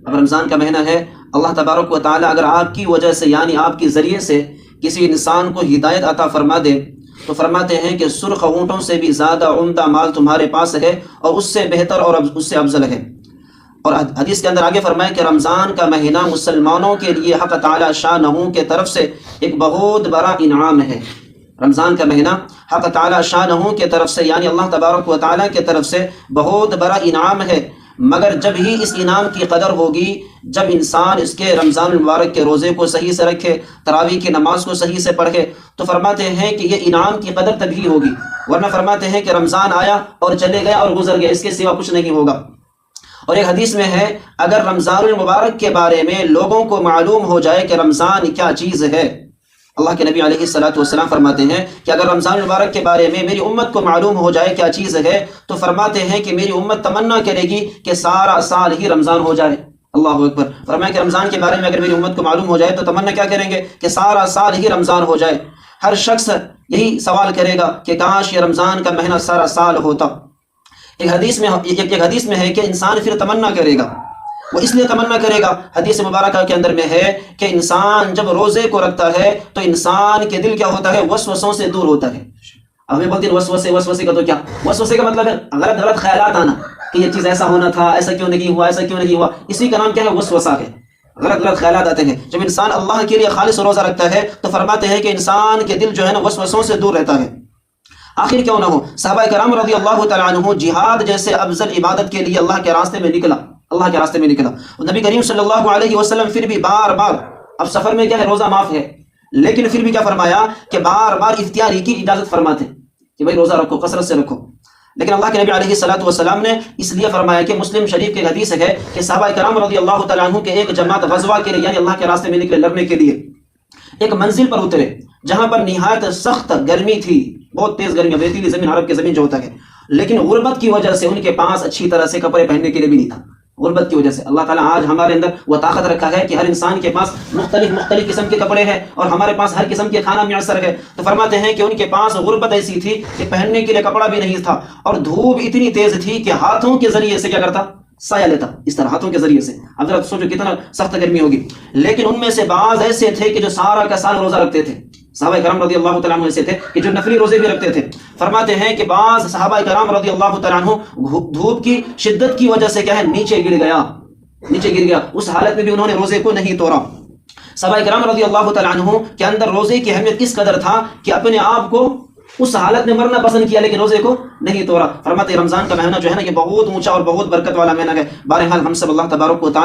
اب رمضان کا مہینہ ہے، اللہ تبارک و تعالیٰ اگر آپ کی وجہ سے یعنی آپ کے ذریعے سے کسی انسان کو ہدایت عطا فرما دے تو فرماتے ہیں کہ سرخ اونٹوں سے بھی زیادہ عمدہ مال تمہارے پاس ہے اور اس سے بہتر اور اس سے افضل ہے۔ اور حدیث کے اندر آگے فرمایا کہ رمضان کا مہینہ مسلمانوں کے لیے حق تعالی شانہ کی طرف سے ایک بہت بڑا انعام ہے۔ رمضان کا مہینہ حق تعالی شانہ کی طرف سے یعنی اللہ تبارک و تعالیٰ کی طرف سے بہت بڑا انعام ہے، مگر جب ہی اس انعام کی قدر ہوگی جب انسان اس کے رمضان المبارک کے روزے کو صحیح سے رکھے، تراویح کی نماز کو صحیح سے پڑھے، تو فرماتے ہیں کہ یہ انعام کی قدر تبھی ہوگی، ورنہ فرماتے ہیں کہ رمضان آیا اور چلے گیا اور گزر گیا، اس کے سوا کچھ نہیں ہوگا۔ اور ایک حدیث میں ہے اگر رمضان المبارک کے بارے میں لوگوں کو معلوم ہو جائے کہ رمضان کیا چیز ہے، اللہ کے نبی علیہ الصلوۃ والسلام فرماتے ہیں کہ اگر رمضان المبارک کے بارے میں میری امت کو معلوم ہو جائے کیا چیز ہے تو فرماتے ہیں کہ میری امت تمنا کرے گی کہ سارا سال ہی رمضان ہو جائے۔ اللہ اکبر۔ فرمایا کہ رمضان کے بارے میں اگر میری امت کو معلوم ہو جائے تو تمنا کیا کریں گے کہ سارا سال ہی رمضان ہو جائے۔ ہر شخص یہی سوال کرے گا کہ کاش یہ رمضان کا مہینہ سارا سال ہوتا۔ ایک حدیث میں ہے کہ انسان پھر تمنا کرے گا، وہ اس لیے تمنا کرے گا، حدیث مبارکہ کے اندر میں ہے کہ انسان جب روزے کو رکھتا ہے تو انسان کے دل کیا ہوتا ہے؟ وسوسوں سے دور ہوتا ہے۔ اب ہمیں بولتے ہیں وسوسے کا تو کیا؟ وسوسے کا مطلب ہے غلط خیالات آنا کہ یہ چیز ایسا ہونا تھا، ایسا کیوں نہیں ہوا، ایسا کیوں نہیں ہوا، اسی کا نام کیا ہے؟ وسوسہ ہے۔ غلط خیالات آتے ہیں۔ جب انسان اللہ کے لیے خالص روزہ رکھتا ہے تو فرماتے ہیں کہ انسان کے دل جو ہے نا وسوسوں سے دور رہتا ہے۔ آخر کیوں نہ ہو صحابہ کرام رضی اللہ تعالیٰ عنہ جہاد جیسے افضل عبادت کے لیے اللہ کے راستے میں نکلا، نبی کریم صلی اللہ علیہ وسلم پھر بھی بار بار، اب سفر میں کیا ہے؟ روزہ معاف ہے، لیکن پھر بھی کیا فرمایا کہ بار بار افطاری کی اجازت فرماتے کہ بھائی روزہ رکھو، کثرت سے رکھو، لیکن اللہ کے نبی علیہ الصلوۃ والسلام نے اس لیے فرمایا کہ مسلم شریف کے حدیث ہے کہ صحابہ کرام رضی اللہ تعالیٰ عنہ کے ایک جماعت غزوہ کے لیے یعنی اللہ کے راستے میں نکلے لڑنے کے لیے، ایک منزل پر اترے جہاں پر نہایت سخت گرمی تھی، بہت تیز گرمی، ریتیلی زمین، عرب کی زمین جو ہوتا ہے، لیکن غربت کی وجہ سے ان کے پاس اچھی طرح سے کپڑے پہننے کے لیے بھی نہیں تھا۔ غربت کی وجہ سے اللہ تعالیٰ آج ہمارے اندر وہ طاقت رکھا ہے کہ ہر انسان کے پاس مختلف قسم کے کپڑے ہیں اور ہمارے پاس ہر قسم کے کھانا میسر ہے، تو فرماتے ہیں کہ ان کے پاس غربت ایسی تھی کہ پہننے کے لیے کپڑا بھی نہیں تھا، اور دھوپ اتنی تیز تھی کہ ہاتھوں کے ذریعے سے کیا کرتا؟ سایہ لیتا، اس طرح ہاتھوں کے ذریعے سے۔ اب ذرا سوچو کتنا سخت گرمی ہوگی، لیکن ان میں سے بعض ایسے تھے کہ جو سارا کا سال روزہ رکھتے تھے۔ صحابہ کرام رضی اللہ تعالیٰ عنہ ایسے تھے کہ جو نفلی روزے بھی رکھتے تھے۔ فرماتے ہیں کہ بعض صحابہ کرام رضی اللہ تعالیٰ عنہ دھوپ کی شدت کی وجہ سے کیا ہے نیچے گر گیا، اس حالت میں بھی انہوں نے روزے کو نہیں توڑا۔ صحابہ کرام رضی اللہ تعالیٰ عنہ کے اندر روزے کی اہمیت کس قدر تھا کہ اپنے آپ کو اس حالت میں مرنا پسند کیا لیکن روزے کو نہیں توڑا۔ فرماتے رمضان کا مہینہ جو ہے نا یہ بہت اونچا اور بہت برکت والا مہینہ ہے۔ بہرحال ہم سب اللہ تبارک و تعالیٰ